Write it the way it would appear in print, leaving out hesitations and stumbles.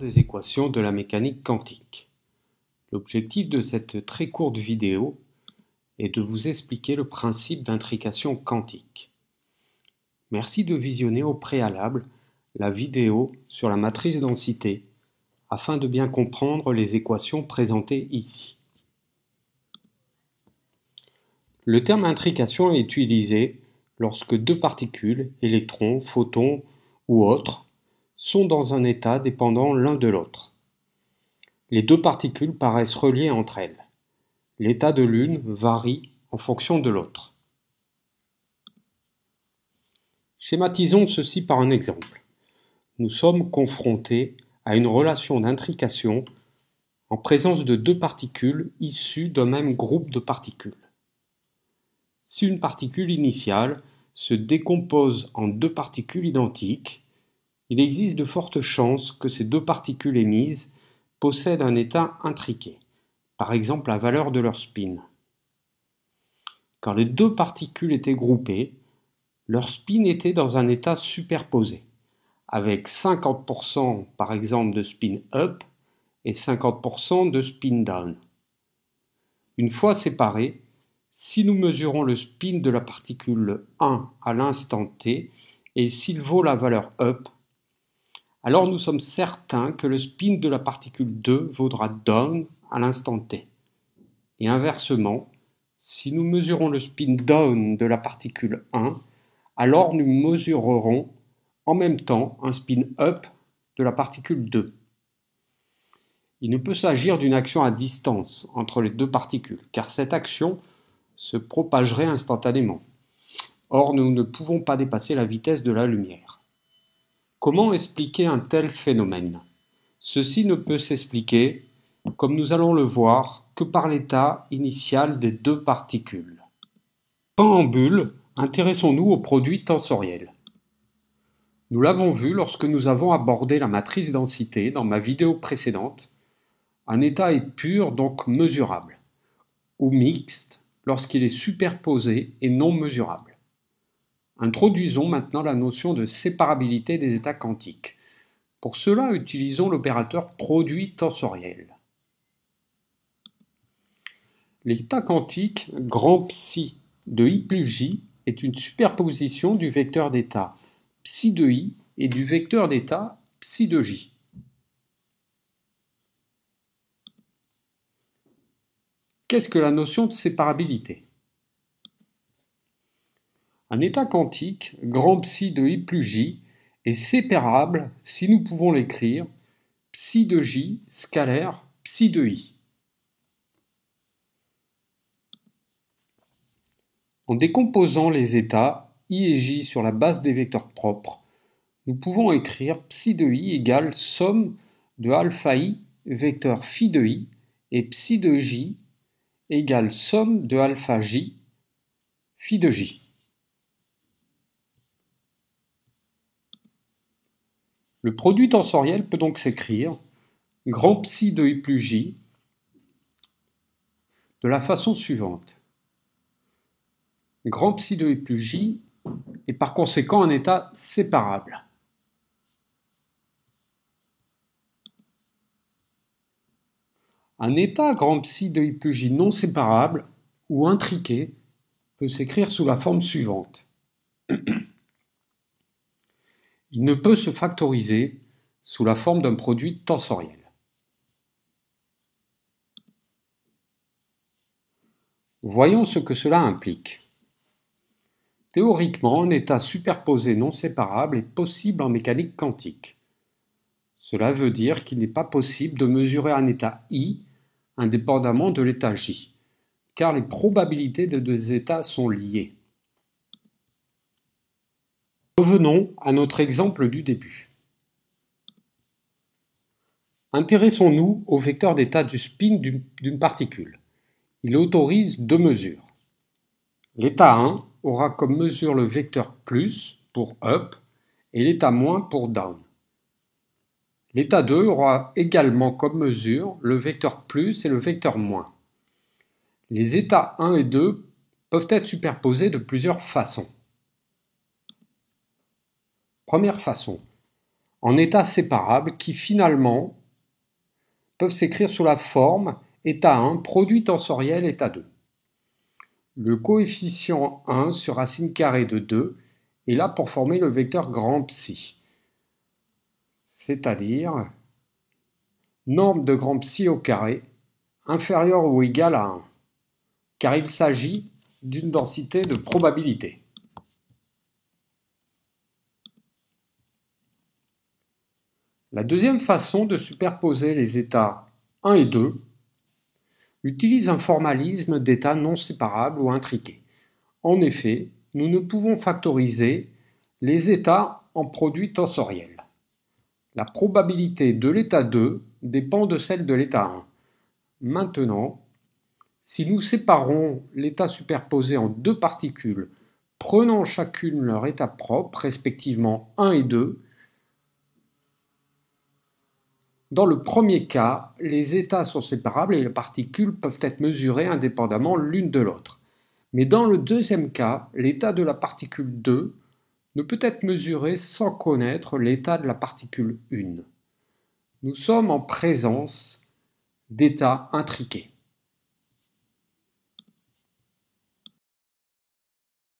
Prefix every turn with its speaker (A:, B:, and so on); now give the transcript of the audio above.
A: des équations de la mécanique quantique. L'objectif de cette très courte vidéo est de vous expliquer le principe d'intrication quantique. Merci de visionner au préalable la vidéo sur la matrice densité afin de bien comprendre les équations présentées ici. Le terme intrication est utilisé lorsque deux particules, électrons, photons ou autres, sont dans un état dépendant l'un de l'autre. Les deux particules paraissent reliées entre elles. L'état de l'une varie en fonction de l'autre. Schématisons ceci par un exemple. Nous sommes confrontés à une relation d'intrication en présence de deux particules issues d'un même groupe de particules. Si une particule initiale se décompose en deux particules identiques, il existe de fortes chances que ces deux particules émises possèdent un état intriqué, par exemple la valeur de leur spin. Quand les deux particules étaient groupées, leur spin était dans un état superposé, avec 50% par exemple de spin up et 50% de spin down. Une fois séparés, si nous mesurons le spin de la particule 1 à l'instant t et s'il vaut la valeur up, alors nous sommes certains que le spin de la particule 2 vaudra down à l'instant t. Et inversement, si nous mesurons le spin down de la particule 1, alors nous mesurerons en même temps un spin up de la particule 2. Il ne peut s'agir d'une action à distance entre les deux particules, car cette action se propagerait instantanément. Or, nous ne pouvons pas dépasser la vitesse de la lumière. Comment expliquer un tel phénomène? Ceci ne peut s'expliquer, comme nous allons le voir, que par l'état initial des deux particules. Préambule, intéressons-nous au produit tensoriel. Nous l'avons vu lorsque nous avons abordé la matrice densité dans ma vidéo précédente. Un état est pur, donc mesurable, ou mixte, lorsqu'il est superposé et non mesurable. Introduisons maintenant la notion de séparabilité des états quantiques. Pour cela, utilisons l'opérateur produit tensoriel. L'état quantique grand psi de i plus j est une superposition du vecteur d'état psi de i et du vecteur d'état psi de j. Qu'est-ce que la notion de séparabilité? Un état quantique grand psi de i plus j est séparable si nous pouvons l'écrire psi de j scalaire psi de i. En décomposant les états i et j sur la base des vecteurs propres, nous pouvons écrire psi de i égale somme de alpha i vecteur phi de i et psi de j égale somme de alpha j phi de j. Le produit tensoriel peut donc s'écrire grand psi de i plus j de la façon suivante. Grand psi de i plus j est par conséquent un état séparable. Un état grand psi de i plus j non séparable ou intriqué peut s'écrire sous la forme suivante. Il ne peut se factoriser sous la forme d'un produit tensoriel. Voyons ce que cela implique. Théoriquement, un état superposé non séparable est possible en mécanique quantique. Cela veut dire qu'il n'est pas possible de mesurer un état I indépendamment de l'état J, car les probabilités des deux états sont liées. Revenons à notre exemple du début. Intéressons-nous au vecteur d'état du spin d'une particule. Il autorise deux mesures. L'état 1 aura comme mesure le vecteur plus pour up et l'état moins pour down. L'état 2 aura également comme mesure le vecteur plus et le vecteur moins. Les états 1 et 2 peuvent être superposés de plusieurs façons. Première façon, en états séparables qui finalement peuvent s'écrire sous la forme état 1, produit tensoriel état 2. Le coefficient 1 sur racine carrée de 2 est là pour former le vecteur grand psi, c'est-à-dire norme de grand psi au carré inférieure ou égale à 1, car il s'agit d'une densité de probabilité. La deuxième façon de superposer les états 1 et 2 utilise un formalisme d'états non séparables ou intriqués. En effet, nous ne pouvons factoriser les états en produits tensoriels. La probabilité de l'état 2 dépend de celle de l'état 1. Maintenant, si nous séparons l'état superposé en deux particules, prenant chacune leur état propre, respectivement 1 et 2, dans le premier cas, les états sont séparables et les particules peuvent être mesurées indépendamment l'une de l'autre. Mais dans le deuxième cas, l'état de la particule 2 ne peut être mesuré sans connaître l'état de la particule 1. Nous sommes en présence d'états intriqués.